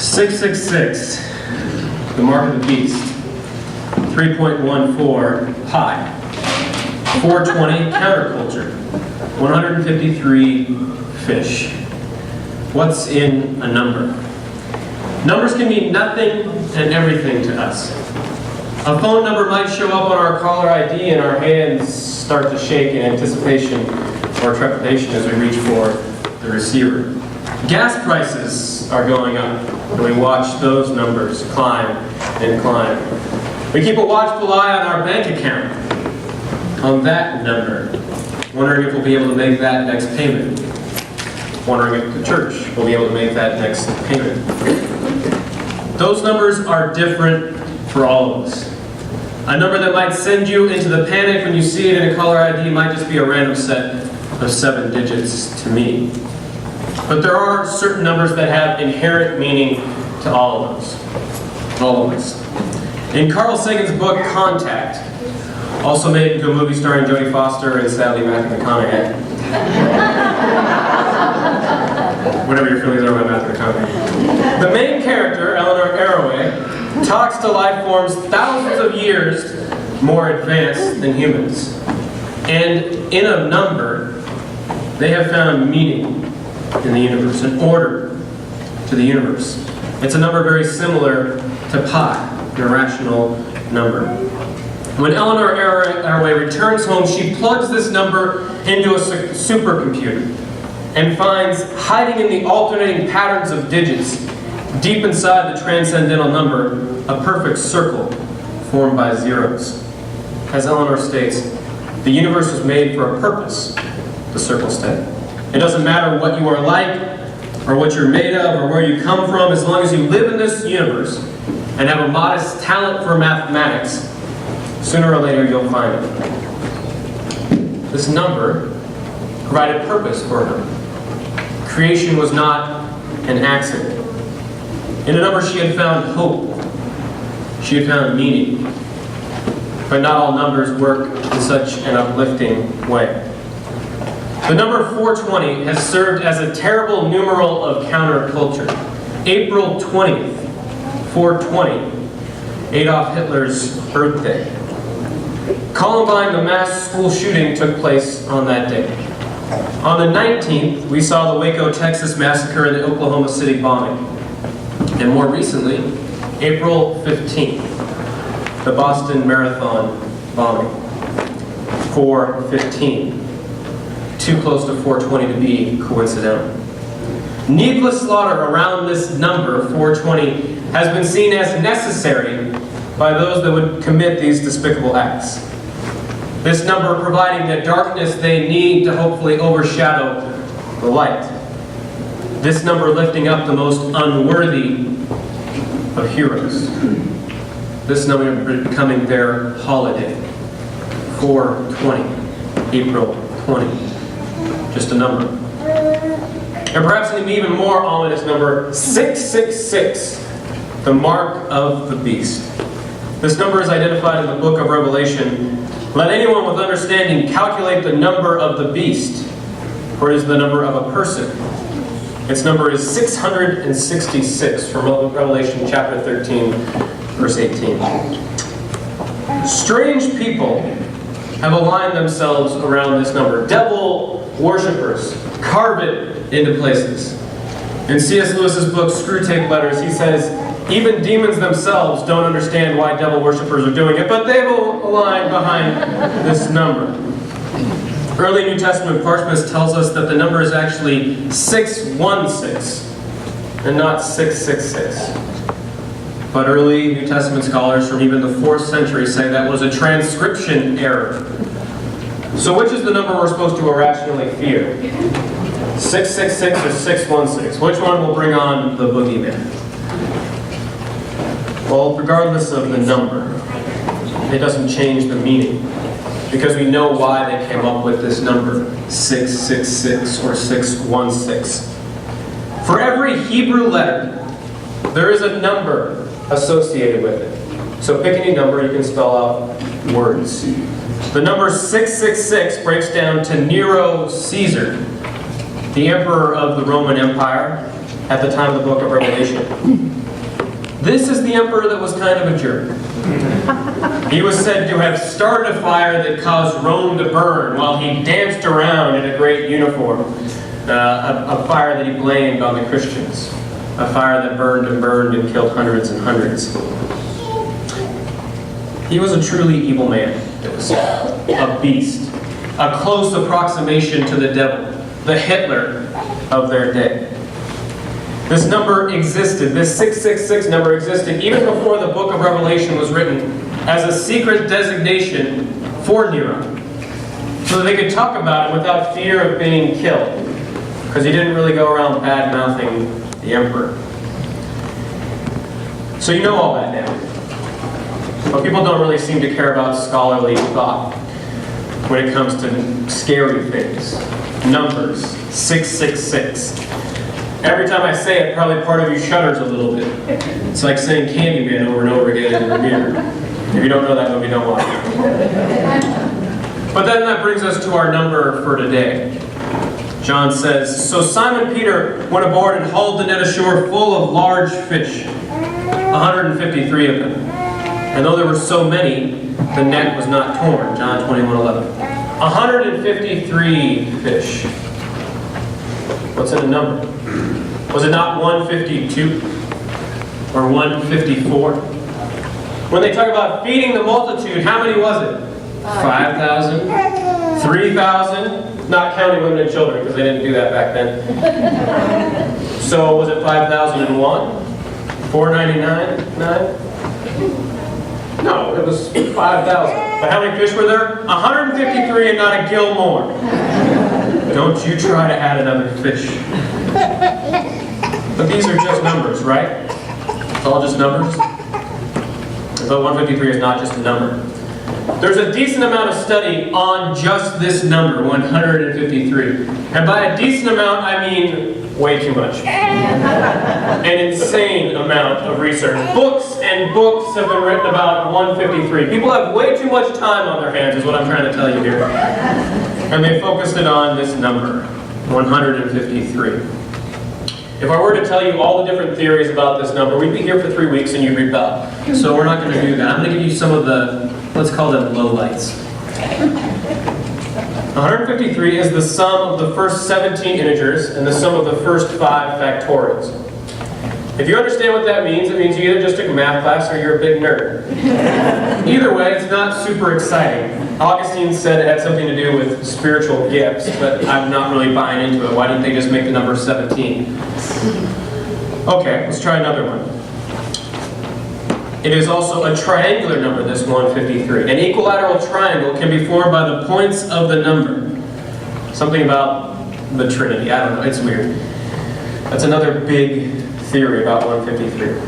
666, the mark of the beast. 3.14, pi. 420, counterculture. 153, fish. What's in a number? Numbers can mean nothing and everything to us. A phone number might show up on our caller ID and our hands start to shake in anticipation or trepidation as we reach for the receiver. Gas prices are going up, and we watch those numbers climb and climb. We keep a watchful eye on our bank account, on that number, wondering if we'll be able to make that next payment, wondering if the church will be able to make that next payment. Those numbers are different for all of us. A number that might send you into the panic when you see it in a caller ID might just be a random set of 7 digits to me. But there are certain numbers that have inherent meaning to all of us. All of us. In Carl Sagan's book, Contact, also made into a movie starring Jodie Foster and sadly Matthew McConaughey. Whatever your feelings are about Matthew McConaughey. The main character, Eleanor Arroway, talks to life forms thousands of years more advanced than humans. And in a number, they have found meaning in the universe, an order to the universe. It's a number very similar to pi, an irrational number. When Eleanor Arroway returns home, she plugs this number into a supercomputer and finds, hiding in the alternating patterns of digits, deep inside the transcendental number, a perfect circle formed by zeros. As Eleanor states, the universe was made for a purpose, the circle said. It doesn't matter what you are like, or what you're made of, or where you come from, as long as you live in this universe and have a modest talent for mathematics, sooner or later you'll find it. This number provided purpose for her. Creation was not an accident. In a number she had found hope. She had found meaning. But not all numbers work in such an uplifting way. The number 420 has served as a terrible numeral of counterculture. April 20th, 420, Adolf Hitler's birthday. Columbine, the mass school shooting, took place on that day. On the 19th, we saw the Waco, Texas massacre and the Oklahoma City bombing. And more recently, April 15th, the Boston Marathon bombing. 415. Too close to 420 to be coincidental. Needless slaughter around this number, 420, has been seen as necessary by those that would commit these despicable acts. This number providing the darkness they need to hopefully overshadow the light. This number lifting up the most unworthy of heroes. This number becoming their holiday. 420, April 20. Just a number. And perhaps an even more ominous number, 666, the mark of the beast. This number is identified in the book of Revelation. Let anyone with understanding calculate the number of the beast, for it is the number of a person. Its number is 666 from Revelation chapter 13, verse 18. Strange people have aligned themselves around this number. Devil worshippers carve it into places. In C.S. Lewis's book, Screwtape Letters, he says, even demons themselves don't understand why devil worshippers are doing it, but they will align behind this number. Early New Testament parchments tells us that the number is actually 616 and not 666. But early New Testament scholars from even the 4th century say that was a transcription error. So which is the number we're supposed to irrationally fear? 666 or 616? Which one will bring on the boogeyman? Well, regardless of the number, it doesn't change the meaning, because we know why they came up with this number, 666 or 616. For every Hebrew letter, there is a number associated with it. So pick any number, you can spell out words. The number 666 breaks down to Nero Caesar, the emperor of the Roman Empire, at the time of the book of Revelation. This is the emperor that was kind of a jerk. He was said to have started a fire that caused Rome to burn while he danced around in a great uniform. A fire that he blamed on the Christians. A fire that burned and killed hundreds and hundreds. He was a truly evil man. It was a beast. A close approximation to the devil. The Hitler of their day. This number existed. This 666 number existed even before the book of Revelation was written as a secret designation for Nero. So that they could talk about it without fear of being killed. Because he didn't really go around bad-mouthing the emperor. So you know all that now. But people don't really seem to care about scholarly thought when it comes to scary things. Numbers, 666. Every time I say it, probably part of you shudders a little bit. It's like saying Candyman over and over again in the mirror. If you don't know that movie, don't watch it. But then that brings us to our number for today. John says, "So Simon Peter went aboard and hauled the net ashore full of large fish, 153 of them. And though there were so many, the net was not torn." John 21:11. 153 fish. What's in the number? Was it not 152? Or 154? When they talk about feeding the multitude, how many was it? 5,000? 3,000? Not counting women and children, because they didn't do that back then. So was it 5,001? 499? 9? No, it was 5,000. But how many fish were there? 153 and not a gill more. Don't you try to add another fish. But these are just numbers, right? It's all just numbers. But 153 is not just a number. There's a decent amount of study on just this number, 153. And by a decent amount, I mean way too much. An insane amount of research. Books and books have been written about 153. People have way too much time on their hands, is what I'm trying to tell you here. And they focused it on this number, 153. If I were to tell you all the different theories about this number, we'd be here for 3 weeks and you'd rebel. So we're not going to do that. I'm going to give you some of the, let's call them lowlights. 153 is the sum of the first 17 integers and the sum of the first 5 factorials. If you understand what that means, it means you either just took a math class or you're a big nerd. Either way, it's not super exciting. Augustine said it had something to do with spiritual gifts, but I'm not really buying into it. Why didn't they just make the number 17? Okay, let's try another one. It is also a triangular number, this 153. An equilateral triangle can be formed by the points of the number. Something about the Trinity. I don't know, it's weird. That's another big theory about 153.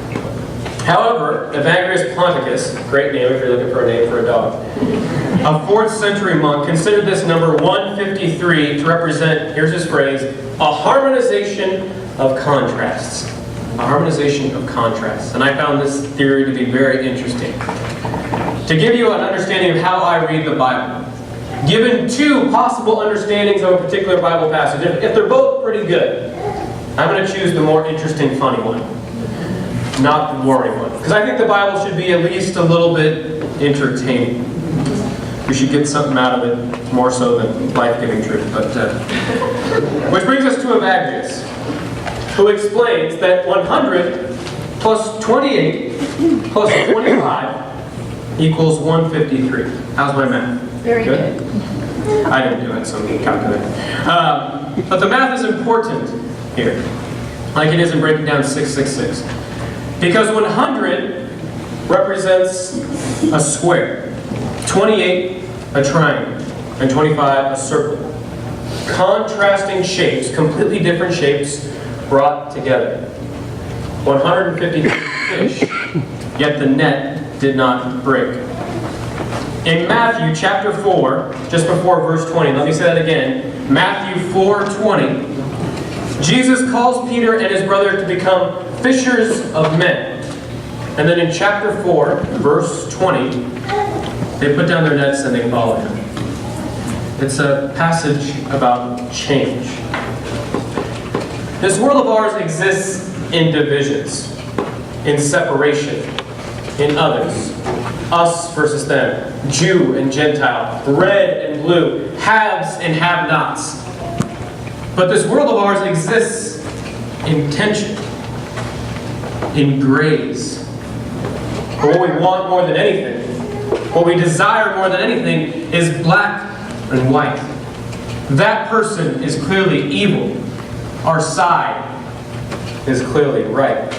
However, Evagrius Ponticus, great name if you're looking for a name for a dog, a 4th century monk, considered this number 153 to represent, here's his phrase, a harmonization of contrasts. A harmonization of contrasts. And I found this theory to be very interesting. To give you an understanding of how I read the Bible, given 2 possible understandings of a particular Bible passage, if they're both pretty good, I'm going to choose the more interesting, funny one, not the boring one. Because I think the Bible should be at least a little bit entertaining. We should get something out of it, more so than life-giving truth. But which brings us to Evagrius, who explains that 100 plus 28 plus 25 equals 153. How's my math? Very good. I didn't do it, so I'm calculating. But the math is important here, like it is in breaking down 666. Because 100 represents a square, 28 a triangle, and 25 a circle. Contrasting shapes, completely different shapes, brought together. 153 fish, yet the net did not break. In Matthew chapter 4, just before verse 20, let me say that again. Matthew 4:20, Jesus calls Peter and his brother to become fishers of men. And then in chapter 4, verse 20, they put down their nets and they follow him. It's a passage about change. This world of ours exists in divisions, in separation, in others. Us versus them, Jew and Gentile, red and blue, haves and have-nots. But this world of ours exists in tension, in grays. But what we want more than anything, what we desire more than anything, is black and white. That person is clearly evil. Our side is clearly right.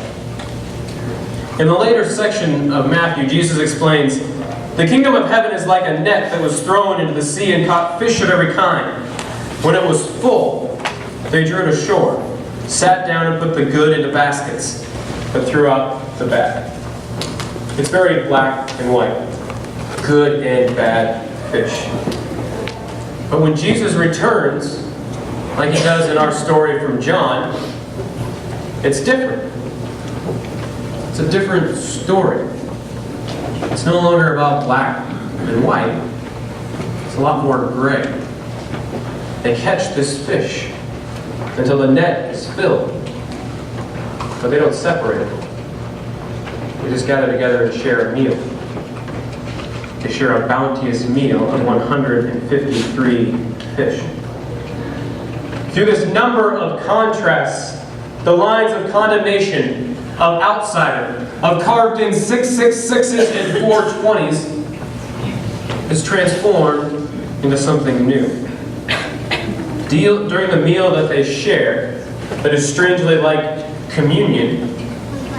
In the later section of Matthew, Jesus explains, "The kingdom of heaven is like a net that was thrown into the sea and caught fish of every kind. When it was full, they drew it ashore, sat down and put the good into baskets, but threw out the bad." It's very black and white, good and bad fish. But when Jesus returns, like he does in our story from John, it's different. It's a different story. It's no longer about black and white. It's a lot more gray. They catch this fish until the net is filled. But they don't separate it. They just gather together and share a meal. They share a bounteous meal of 153 fish. Through this number of contrasts, the lines of condemnation, of outsider, of carved in 666s and 420s, is transformed into something new. During the meal that they share, that is strangely like communion,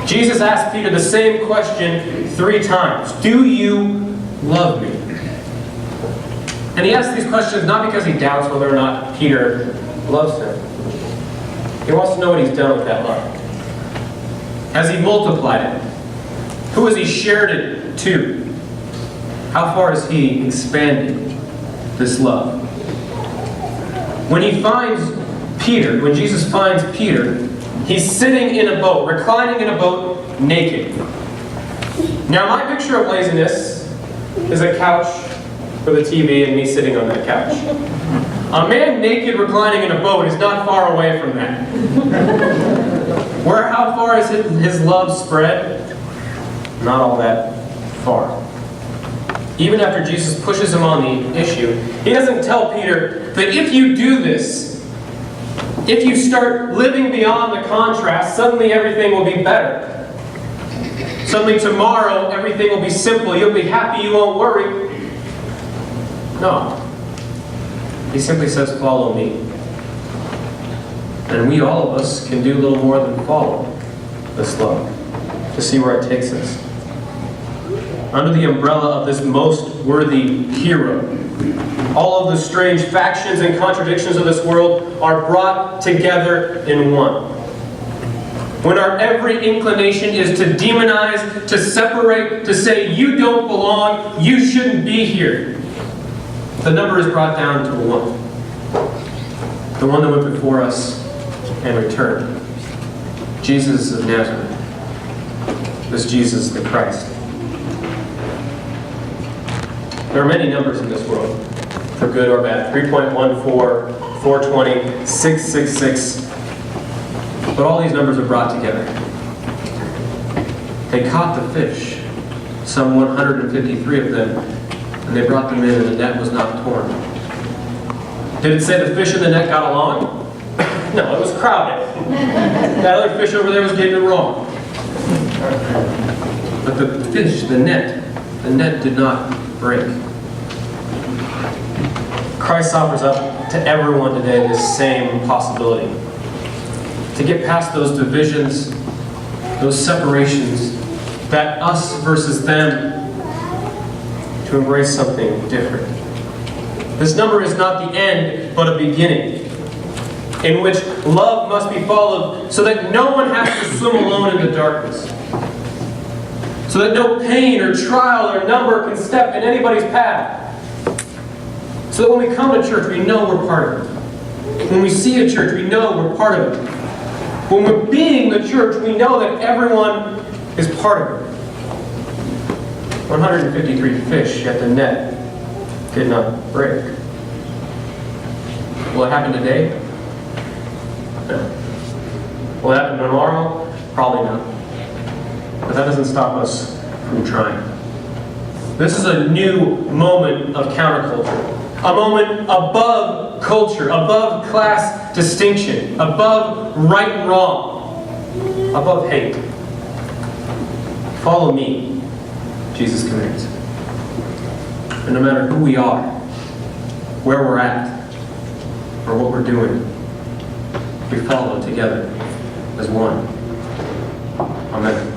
Jesus asked Peter the same question 3 times. Do you love me? And he asks these questions not because he doubts whether or not Peter loves him. He wants to know what he's done with that love. Has he multiplied it? Who has he shared it to? How far has he expanded this love? When he finds Peter, when Jesus finds Peter, he's sitting in a boat, reclining in a boat, naked. Now my picture of laziness is a couch with a TV and me sitting on that couch. A man naked reclining in a boat is not far away from that. How far has his love spread? Not all that far. Even after Jesus pushes him on the issue, he doesn't tell Peter that if you do this, if you start living beyond the contrast, suddenly everything will be better. Suddenly tomorrow everything will be simple. You'll be happy, you won't worry. No. He simply says, follow me. And we, all of us, can do little more than follow this love to see where it takes us. Under the umbrella of this most worthy hero, all of the strange factions and contradictions of this world are brought together in one. When our every inclination is to demonize, to separate, to say, you don't belong, you shouldn't be here, the number is brought down to 1. The one that went before us and returned. Jesus of Nazareth. This Jesus the Christ. There are many numbers in this world, for good or bad. 3.14, 420, 666. But all these numbers are brought together. They caught the fish, some 153 of them, and they brought them in and the net was not torn. Did it say the fish in the net got along? No, it was crowded. That other fish over there was getting it wrong. But the fish, the net did not break. Christ offers up to everyone today this same possibility. To get past those divisions, those separations, that us versus them, to embrace something different. This number is not the end, but a beginning, in which love must be followed so that no one has to swim alone in the darkness. So that no pain or trial or number can step in anybody's path. So that when we come to church, we know we're part of it. When we see a church, we know we're part of it. When we're being the church, we know that everyone is part of it. 153 fish, yet the net did not break. Will it happen today? No. Will it happen tomorrow? Probably not. But that doesn't stop us from trying. This is a new moment of counterculture. A moment above culture, above class distinction, above right and wrong, above hate. Follow me, Jesus commands. And no matter who we are, where we're at, or what we're doing, we follow together as one. Amen.